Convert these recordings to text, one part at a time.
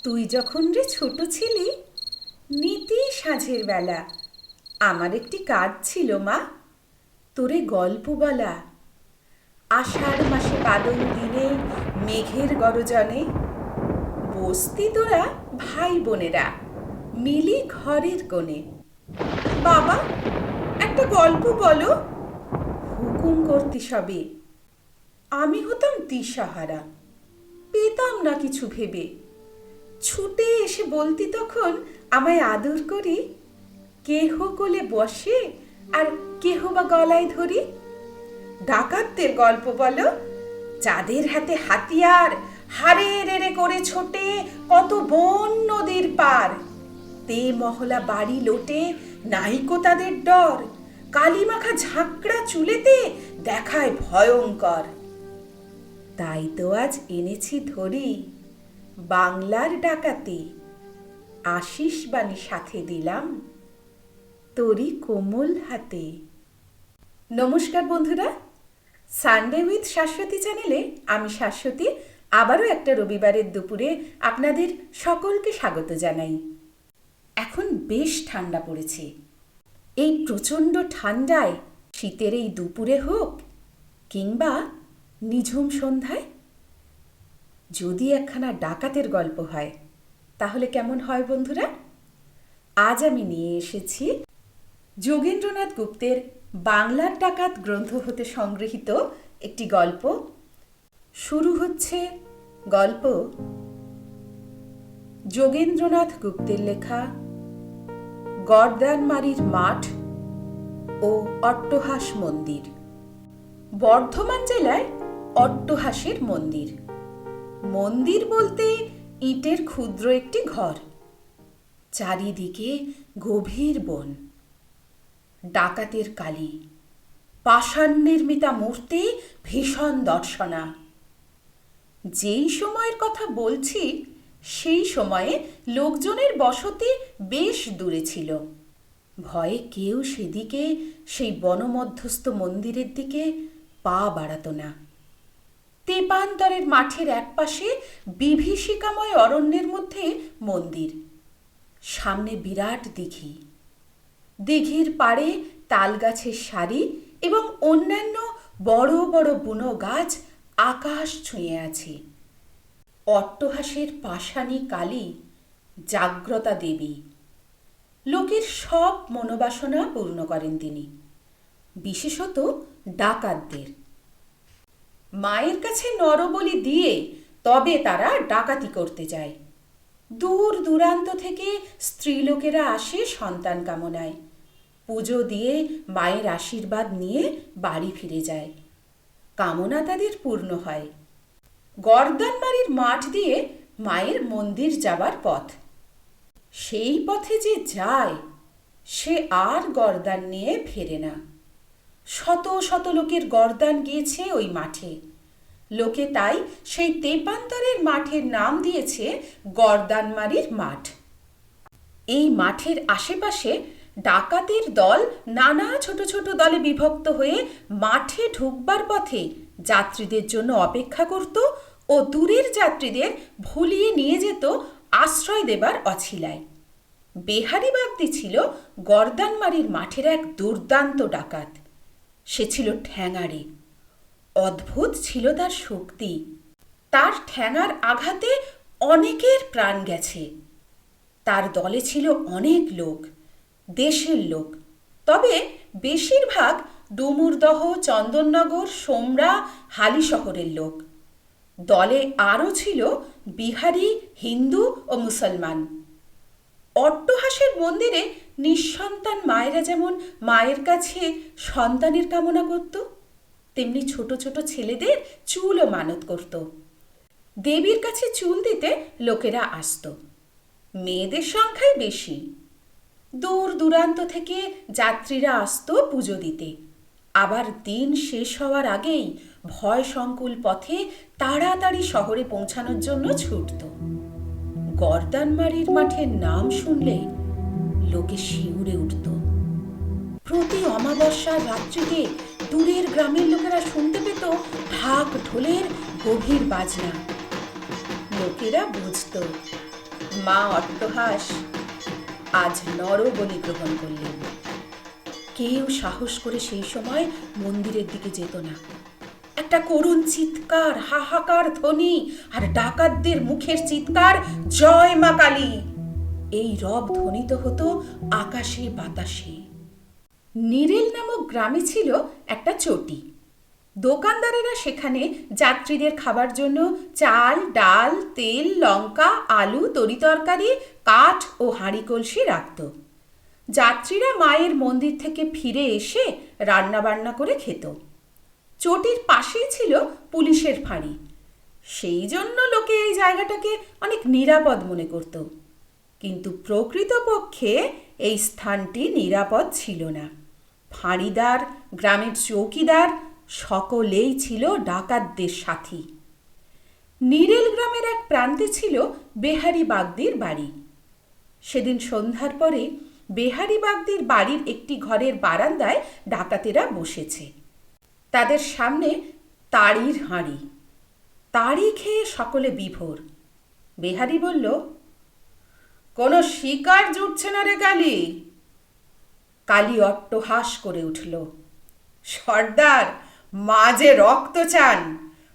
তুই যখন রে ছোট ছিলি, নিতি সাঁঝের বেলা আমার একটি কাজ ছিল মা, তোরে গল্প বলা। আষাঢ় মাসে বাদল দিনে মেঘের গরজনে বসতি তোরা ভাই বোনেরা মিলি ঘরের কোণে। বাবা, একটা গল্প বলো, হুকুম করতি সবে। আমি হতাম দিশাহারা, পেতাম না কিছু ভেবে। ছুটে এসে বলতি তখন আমায় আদর করি, কেহ কোলে বসে আর কেহ বা গলায় ধরি। ডাকাতদের গল্প বলো, যাদের হাতে হাতিয়ার হারে রেড়ে করে ছোটে কত বন নদীর পার। তে মহলা বাড়ি লোটে নাইকো তাদের ডর, কালিমাখা ঝাঁকড়া চুলেতে দেখায় ভয়ঙ্কর। তাই তো আজ এনেছি ধরি বাংলার ডাকাতি, আশিস বাণী সাথে দিলাম তোরি কোমল হাতে। নমস্কার বন্ধুরা, সানডে উইথ শাশ্বতী চ্যানেলে আমি শাশ্বতী আবারও একটা রবিবারের দুপুরে আপনাদের সকলকে স্বাগত জানাই। এখন বেশ ঠান্ডা পড়েছে। এই প্রচণ্ড ঠান্ডায় শীতের এই দুপুরে হোক কিংবা নিঝুম সন্ধ্যায় যদি একখানা ডাকাতের গল্প হয় তাহলে কেমন হয় বন্ধুরা? আজ আমি নিয়ে এসেছি যোগেন্দ্রনাথ গুপ্তের বাংলার ডাকাত গ্রন্থ হতে সংগৃহীত একটি গল্প। শুরু হচ্ছে গল্প যোগেন্দ্রনাথ গুপ্তের লেখা গর্দানমারির মাঠ ও অট্টহাস মন্দির। বর্ধমান জেলায় অট্টহাসের মন্দির। মন্দির বলতে ইটের ক্ষুদ্র একটি ঘর, চারিদিকে গভীর বন। ডাকাতের কালি, পাষাণ নির্মিতা মূর্তি, ভীষণ দর্শনা। যেই সময়ের কথা বলছি সেই সময়ে লোকজনের বসতি বেশ দূরে ছিল। ভয়ে কেউ সেদিকে, সেই বনমধ্যস্থ মন্দিরের দিকে পা বাড়াত না। তেপান্তরের মাঠের একপাশে বিভীষিকাময় অরণ্যের মধ্যে মন্দির, সামনে বিরাট দিঘি। দিঘির পাড়ে তালগাছের সারি এবং অন্যান্য বড় বড় বুনো গাছ আকাশ ছুঁয়ে আছে। অট্টহাসের পাষাণী কালী জাগ্রতা দেবী। লোকের সব মনোবাসনা পূর্ণ করেন তিনি, বিশেষত ডাকাতদের। মায়ের কাছে নরবলি দিয়ে তবে তারা ডাকাতি করতে যায়। দূর দূরান্ত থেকে স্ত্রীলোকেরা আসে সন্তান কামনায়, পুজো দিয়ে মায়ের আশীর্বাদ নিয়ে বাড়ি ফিরে যায়। কামনা তাদের পূর্ণ হয়। গর্দানমারির মাঠ দিয়ে মায়ের মন্দির যাবার পথ। সেই পথে যে যায় সে আর গর্দান নিয়ে ফেরে না। শত শত লোকের গর্দান গিয়েছে ওই মাঠে। লোকে তাই সেই তেপান্তরের মাঠের নাম দিয়েছে গর্দানমারির মাঠ। এই মাঠের আশেপাশে ডাকাতের দল নানা ছোট ছোট দলে বিভক্ত হয়ে মাঠে ঢুকবার পথে যাত্রীদের জন্য অপেক্ষা করত ও দূরের যাত্রীদের ভুলিয়ে নিয়ে যেত আশ্রয় দেবার অছিলায়। বেহারি বাগদি ছিল গর্দানমারির মাঠের এক দুর্দান্ত ডাকাত। সে ছিল ঠ্যাঙাড়ে। অদ্ভুত ছিল তার শক্তি। তার ঠ্যাঙার আঘাতে অনেকের প্রাণ গেছে। তার দলে ছিল অনেক লোক, দেশের লোক, তবে বেশিরভাগ ডুমুরদহ, চন্দননগর, সোমরা, হালি শহরের লোক। দলে আরও ছিল বিহারি, হিন্দু ও মুসলমান। অট্টহাসের মন্দিরে নিঃসন্তান মায়েরা যেমন মায়ের কাছে সন্তানের কামনা করত, তেমনি ছোট ছোট ছেলেদের চুলও মানত করত। দেবীর কাছে চুল দিতে লোকেরা আসত। মেয়েদের সংখ্যাই বেশি। দূর দূরান্ত থেকে যাত্রীরা আসত পুজো দিতে। আবার দিন শেষ হওয়ার আগেই ভয় সংকুল পথে তাড়াতাড়ি শহরে পৌঁছানোর জন্য ছুটত। গর্দানমারির মাঠের নাম শুনলে লোকে শিউরে উঠত। প্রতি অমাবস্যার রাত্রিতে দূরের গ্রামের লোকেরা শুনতে পেত ঢাক ঢোলের গভীর বাজনা। লোকেরা বুঝত মা অট্টহাস আজ নরবলি গ্রহণ করলেন। কেউ সাহস করে সেই সময় মন্দিরের দিকে যেত না। একটা করুণ চিৎকার, হাহাকার ধ্বনি আর ডাকাতদের মুখের চিৎকার, জয় মা কালী, এই রব ধ্বনিত হতো আকাশে বাতাসে। নিরেল নামক গ্রামে ছিল একটা চটি। দোকানদারেরা সেখানে যাত্রীদের খাবার জন্য চাল, ডাল, তেল, লঙ্কা, আলু, তরিতরকারি, কাঠ ও হাঁড়ি কলসি রাখত। যাত্রীরা মায়ের মন্দির থেকে ফিরে এসে রান্নাবান্না করে খেত। চটির পাশেই ছিল পুলিশের ফাঁড়ি। সেই জন্য লোকে এই জায়গাটাকে অনেক নিরাপদ মনে করত। কিন্তু প্রকৃতপক্ষে এই স্থানটি নিরাপদ ছিল না। ফাঁড়িদার, গ্রামের চৌকিদার সকলেই ছিল ডাকাতদের সাথী। নিরেল গ্রামের এক প্রান্তে ছিল বেহারি বাগদির বাড়ি। সেদিন সন্ধ্যার পরে বেহারি বাগদির বাড়ির একটি ঘরের বারান্দায় ডাকাতেরা বসেছে। তাদের সামনে তাড়ির হাঁড়ি। তাড়ি খেয়ে সকলে বিভোর। বেহারি বলল, কোনো শিকার জুটছে না রে কালী। কালী অট্টহাস করে উঠল, সর্দার, মা যে রক্ত চান,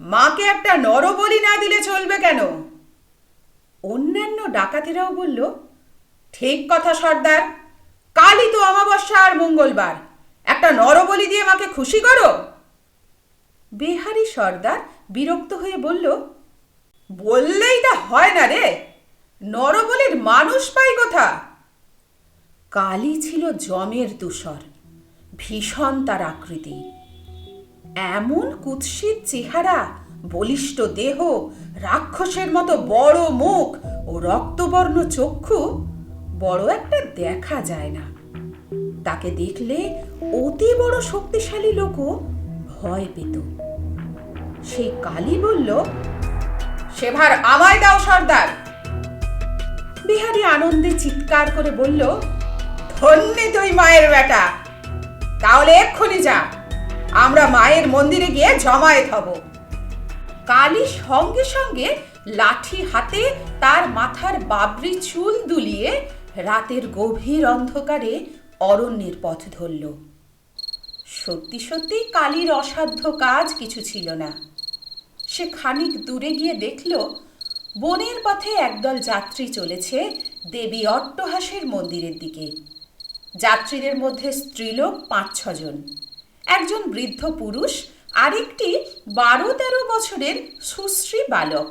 মাকে একটা নরবলি না দিলে চলবে কেন? অন্যান্য ডাকাতেরাও বলল, ঠিক কথা সর্দার, কালই তো অমাবস্যা আর মঙ্গলবার, একটা নরবলি দিয়ে মাকে খুশি করো। বেহারি সর্দার বিরক্ত হয়ে বলল, বললেই তা হয় না রে, নরবলির মানুষ পাই কোথা? কালী ছিল যমের দূষর, ভীষণ তার আকৃতি। এমন কুৎসিত চেহারা, বলিষ্ঠ দেহ, রাক্ষসের মতো বড় মুখ ও রক্তবর্ণ চক্ষু বড় একটা দেখা যায় না। তাকে দেখলে অতি বড় শক্তিশালী লোকও ভয় পেত। সেই কালী বলল, সে ভার আমায় দাও সর্দার। বিহারী আনন্দে চিৎকার করে বলল, ধন্যি তুই মায়ের বেটা, তাহলে এক্ষুনি যা, আমরা মায়ের মন্দিরে গিয়ে জমায়েত হব। কালী সঙ্গে সঙ্গে লাঠি হাতে তার মাথার বাবরি চুল দুলিয়ে রাতের গভীর অন্ধকারে অরণ্যের পথ ধরল। সত্যি সত্যি কালীর অসাধ্য কাজ কিছু ছিল না। সে খানিক দূরে গিয়ে দেখল, বনের পথে একদল যাত্রী চলেছে দেবী অট্টহাসের মন্দিরের দিকে। যাত্রীদের মধ্যে স্ত্রীলোক ৫-৬ জন, একজন বৃদ্ধ পুরুষ, আরেকটি ১২-১৩ বছরের সুশ্রী বালক।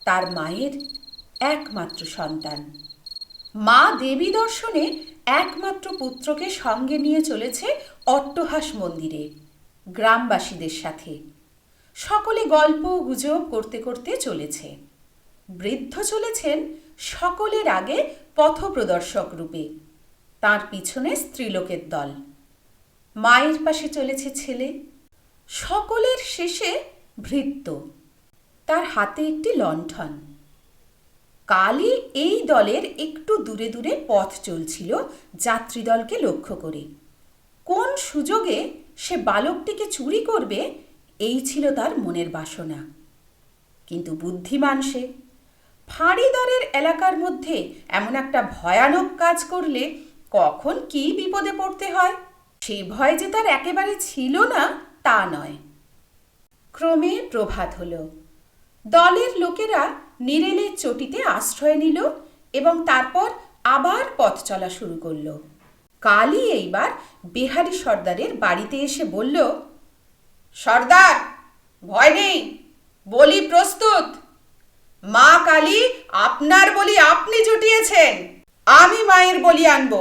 তার মায়ের একমাত্র সন্তান। মা দেবী দর্শনে একমাত্র পুত্রকে সঙ্গে নিয়ে চলেছে অট্টহাস মন্দিরে গ্রামবাসীদের সাথে। সকলে গল্প গুজব করতে করতে চলেছে। বৃদ্ধ চলেছেন সকলের আগে পথপ্রদর্শক রূপে, তার পিছনে স্ত্রীলোকের দল। মায়ের পাশে চলেছে ছেলে। সকলের শেষে ভৃত্য, তার হাতে একটি লণ্ঠন। কালী এই দলের একটু দূরে দূরে পথ চলছিল যাত্রীদলকে লক্ষ্য করে। কোন সুযোগে সে বালকটিকে চুরি করবে, এই ছিল তার মনের বাসনা। কিন্তু বুদ্ধিমান সে। ফাঁড়িদারের এলাকার মধ্যে এমন একটা ভয়ানক কাজ করলে কখন কি বিপদে পড়তে হয়, সেই ভয় যে তার একেবারে ছিল না তা নয়। ক্রমে প্রভাত হল। দলের লোকেরা নিরেলের চটিতে আশ্রয় নিল এবং তারপর আবার পথ চলা শুরু করল। কালী এইবার বেহারি সর্দারের বাড়িতে এসে বলল, সর্দার, ভয় নেই, বলি প্রস্তুত। মা কালী আপনার বলি আপনি জুটিয়েছেন, আমি মায়ের বলি আনব।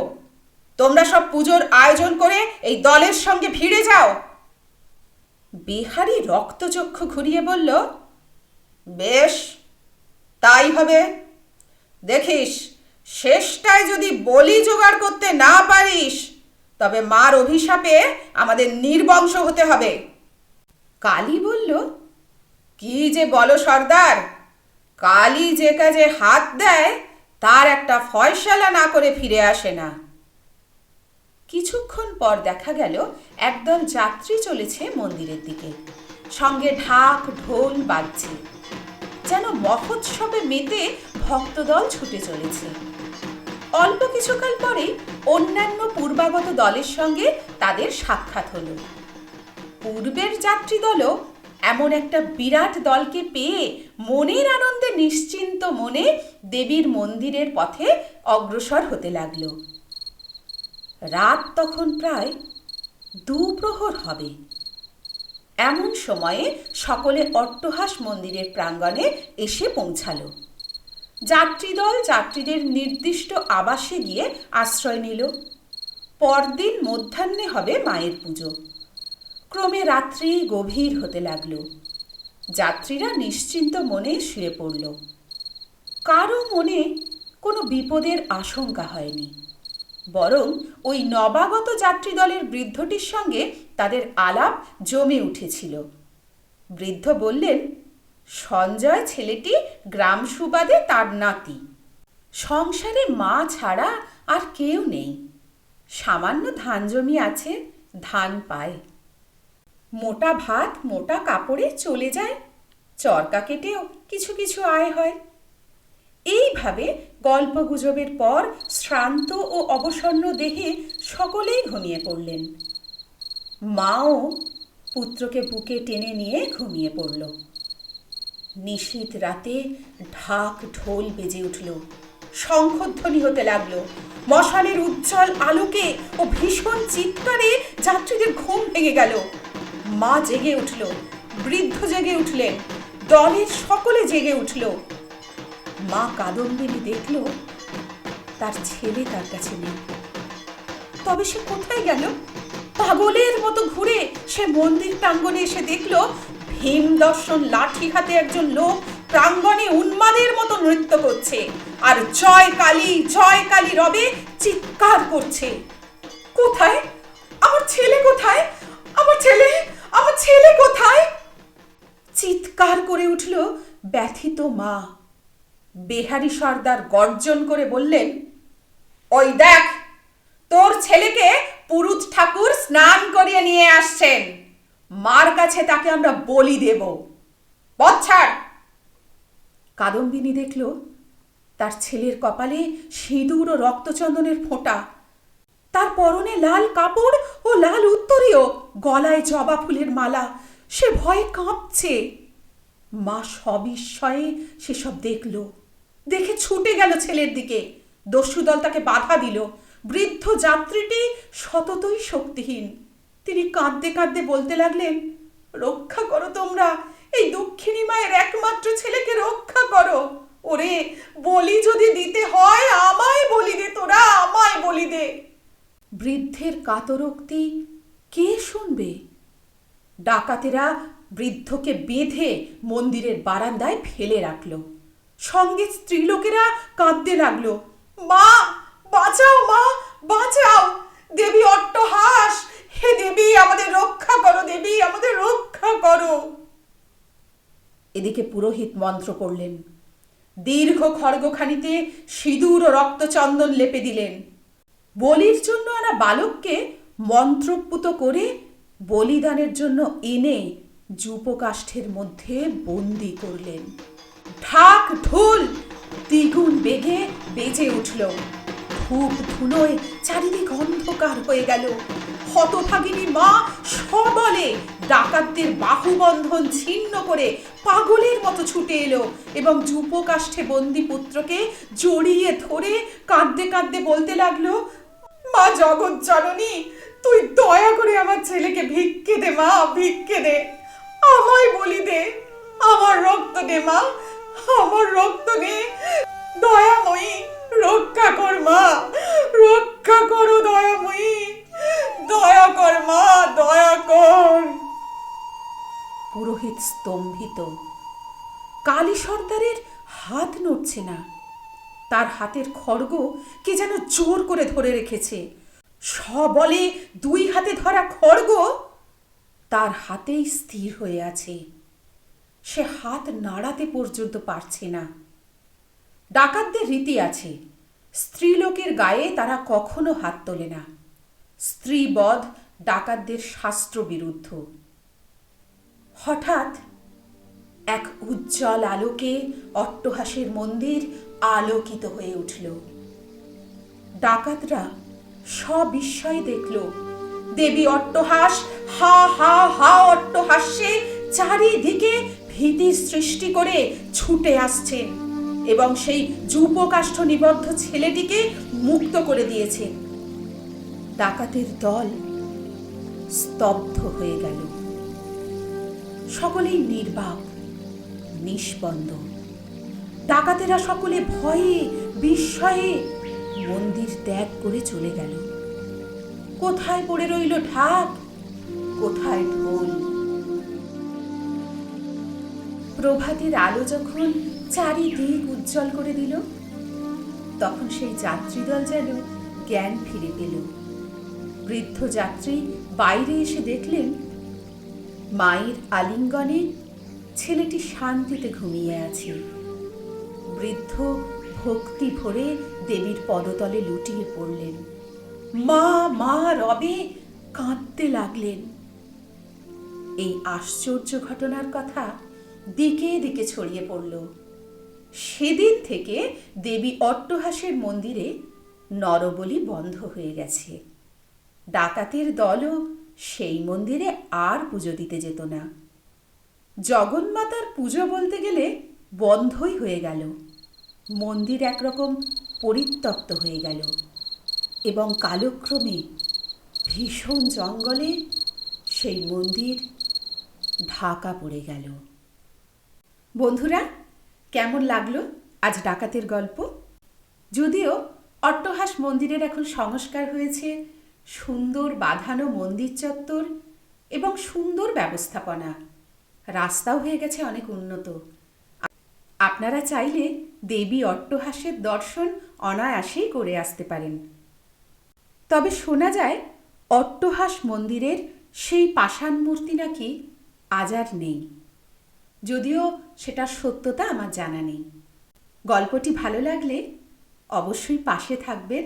তোমরা সব পুজোর আয়োজন করে এই দলের সঙ্গে ভিড়ে যাও। বেহারি রক্তচক্ষু ঘুরিয়ে বলল, বেশ, তাই হবে। দেখিস, শেষটায় যদি বলি জোগাড় করতে না পারিস, তবে মার অভিশাপে আমাদের নির্বংশ হতে হবে। কালী বলল, কি যে বলো সর্দার, কালী যে কাজে হাত দেয় তার একটা ফয়সালা না করে ফিরে আসে না। কিছুক্ষণ পর দেখা গেল একদল যাত্রী চলেছে মন্দিরের দিকে, সঙ্গে ঢাক ঢোল বাজছে। যেন মহোৎসবে মেতে ভক্তদল ছুটে চলেছে। অল্প কিছুকাল পরে অন্যান্য পূর্বাগত দলের সঙ্গে তাদের সাক্ষাৎ হলো। পূর্বের যাত্রী দলও এমন একটা বিরাট দলকে পেয়ে মনের আনন্দে নিশ্চিন্ত মনে দেবীর মন্দিরের পথে অগ্রসর হতে লাগল। রাত তখন প্রায় দুপ্রহর হবে। এমন সময়ে সকলে অট্টহাস মন্দিরের প্রাঙ্গণে এসে পৌঁছালো। যাত্রীদল যাত্রীদের নির্দিষ্ট আবাসে গিয়ে আশ্রয় নিল। পরদিন মধ্যাহ্নে হবে মায়ের পুজো। ক্রমে রাত্রি গভীর হতে লাগল। যাত্রীরা নিশ্চিন্ত মনে শুয়ে পড়ল। কারো মনে কোনো বিপদের আশঙ্কা হয়নি, বরং ওই নবাগত যাত্রী দলের বৃদ্ধটির সঙ্গে তাদের আলাপ জমে উঠেছিল। বৃদ্ধ বললেন, সঞ্জয় ছেলেটি গ্রাম সুবাদে তার নাতি। সংসারে মা ছাড়া আর কেউ নেই। সামান্য ধান জমি আছে, ধান পায়। মোটা ভাত মোটা কাপড়ে চলে যায়, চরকা কেটেও কিছু কিছু আয় হয়। এইভাবে গল্পগুজবের পর শ্রান্ত ও অবসন্ন দেহে সকলেই ঘুমিয়ে পড়লেন। মাও পুত্রকে বুকে টেনে নিয়ে ঘুমিয়ে পড়ল। নিশীথ রাতে ঢাক ঢোল বেজে উঠল, শঙ্খধ্বনি হতে লাগলো। মশালের উজ্জ্বল আলোকে ও ভীষণ চিৎকারে যাত্রীদের ঘুম ভেঙে গেল। মা জেগে উঠল, বৃদ্ধ জেগে উঠলেন, দলের সকলে জেগে উঠল। মা কাদম্বিনী দেখল তার ছেলে তার কাছে নেই। তবে সে কোথায় গেল? পাগলের মতো ঘুরে সে মন্দির প্রাঙ্গণে এসে দেখল ভীম দর্শন লাঠি হাতে একজন লোক প্রাঙ্গণে উন্মাদের মতো নৃত্য করছে আর জয় কালী রবে চিৎকার করছে। কোথায় আমার ছেলে? কোথায় আমার ছেলে? আমার ছেলে কোথায়? চিৎকার করে উঠল ব্যথিত মা। বেহারি সর্দার গর্জন করে বললেন, ওই দেখ, তোর ছেলেকে পুরুত ঠাকুর স্নান করিয়ে নিয়ে আসছেন। মার কাছে তাকে আমরা বলি দেব। বচ্ছাড়। কাদম্বিনী দেখল তার ছেলের কপালে সিঁদুর ও রক্তচন্দনের ফোঁটা, তার পরনে লাল কাপড় ও লাল উত্তরীয়, গলায় জবা ফুলের মালা। সে ভয়ে কাঁপছে। মা সবিস্ময়ে সেসব দেখল, দেখে ছুটে গেল ছেলের দিকে। দস্যুদল তাকে বাধা দিল। বৃদ্ধ যাত্রীটি সততই শক্তিহীন। তিনি কাঁদতে কাঁদতে বলতে লাগলেন, রক্ষা করো তোমরা, এই দক্ষিণী মায়ের একমাত্র ছেলেকে রক্ষা করো। ওরে, বলি যদি দিতে হয় আমায় বলি দে, তোরা আমায় বলি দে। বৃদ্ধের কাতরোক্তি কে শুনবে? ডাকাতেরা বৃদ্ধকে বেঁধে মন্দিরের বারান্দায় ফেলে রাখল। সঙ্গে স্ত্রীলোকেরা কাঁদতে লাগলো, মা বাঁচাও, মা বাঁচাও, দেবী অট্টহাস, হে দেবী আমাদের রক্ষা করো, দেবী আমাদের রক্ষা করো। এদিকে পুরোহিত মন্ত্র পড়লেন। দীর্ঘ খড়গখানিতে সিঁদুর ও রক্তচন্দন লেপে দিলেন। বলির জন্য আনা বালককে মন্ত্রপুত করে বলিদানের জন্য এনে যূপকাষ্ঠের মধ্যে বন্দি করলেন। ঢাক ঢোল দ্বিগুণ বেগে বেজে উঠল। ধূপ ধুলোয় চারিদিক অন্ধকার হয়ে গেল। হতভাগিনী মা সবলে ডাকাতদের বাহুবন্ধন ছিন্ন করে পাগলের মতো ছুটে এলো এবং যূপকাষ্ঠে বন্দি পুত্রকে জড়িয়ে ধরে কাঁদতে কাঁদতে বলতে লাগলো, মা জগৎ জননী, তুই দয়া করে আমার ছেলেকে ভিক্ষে দে, মা ভিক্ষে দে, আমায় বলি দে, আমার রক্ত দে মা, আমার রক্ত দে, দয়াময়ী রক্ষা কর মা, রক্ষা করো দয়াময়ী, দয়া কর মা, দয়া কর। পুরোহিত স্তম্ভিত। কালী সর্দারের হাত নড়ছে না। তার হাতের খড়গ কে যেন জোর করে ধরে রেখেছে। সবলে দুই হাতে ধরা খড়গ তার হাতেই স্থির হয়ে আছে। সে হাত নাড়াতে পর্যন্ত পারছে না। ডাকাতদের রীতি আছে, স্ত্রীলোকের গায়ে তারা কখনো হাত তোলে না। স্ত্রীবধ ডাকাতদের শাস্ত্র বিরুদ্ধ। হঠাৎ এক উজ্জ্বল আলোকে অট্টহাসের মন্দির আলোকিত হয়ে উঠল। ডাকাতরা সবিস্ময়ে দেখল দেবী অট্টহাস হা হা হা অট্টহাস্যে চারিদিকে ভীতির সৃষ্টি করে ছুটে আসছেন এবং সেই যূপকাষ্ঠ নিবদ্ধ ছেলেটিকে মুক্ত করে দিয়েছেন। ডাকাতের দল স্তব্ধ হয়ে গেল। সকলেই নির্বাক, নিষ্পন্দ। ডাকাতেরা সকলে ভয়ে বিস্ময়ে মন্দির ত্যাগ করে চলে গেল। কোথায় পড়ে রইল ঢাক, কোথায় ঢোল। প্রভাতের আলো যখন চারিদিক উজ্জ্বল করে দিল, তখন সেই যাত্রীদল যেন জ্ঞান ফিরে পেল। বৃদ্ধ যাত্রী বাইরে এসে দেখলেন মায়ের আলিঙ্গনে ছেলেটি শান্তিতে ঘুমিয়ে আছে। বৃদ্ধ ভক্তি ভরে দেবীর পদতলে লুটিয়ে পড়লেন। মা মা রবে কাঁদতে লাগলেন। এই আশ্চর্য ঘটনার কথা দিকে দিকে ছড়িয়ে পড়ল। সেদিন থেকে দেবী অট্টহাসের মন্দিরে নরবলি বন্ধ হয়ে গেছে। ডাকাতের দলও সেই মন্দিরে আর পুজো দিতে যেত না। জগন্মাতার পুজো বলতে গেলে বন্ধই হয়ে গেল। মন্দির একরকম পরিত্যক্ত হয়ে গেল এবং কালক্রমে ভীষণ জঙ্গলে সেই মন্দির ঢাকা পড়ে গেল। বন্ধুরা, কেমন লাগলো আজ ডাকাতের গল্প? যদিও অট্টহাস মন্দিরের এখন সংস্কার হয়েছে, সুন্দর বাঁধানো মন্দির চত্বর এবং সুন্দর ব্যবস্থাপনা, রাস্তাও হয়ে গেছে অনেক উন্নত। আপনারা চাইলে দেবী অট্টহাসের দর্শন অনায়াসেই করে আসতে পারেন। তবে শোনা যায় অট্টহাস মন্দিরের সেই পাষাণ মূর্তি নাকি আজ আর নেই, যদিও সেটার সত্যতা আমার জানা নেই। গল্পটি ভালো লাগলে অবশ্যই পাশে থাকবেন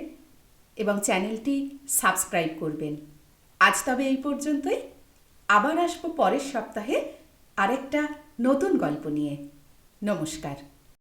এবং চ্যানেলটি সাবস্ক্রাইব করবেন। আজ তবে এই পর্যন্তই। আবার আসবো পরের সপ্তাহে আরেকটা নতুন গল্প নিয়ে। নমস্কার।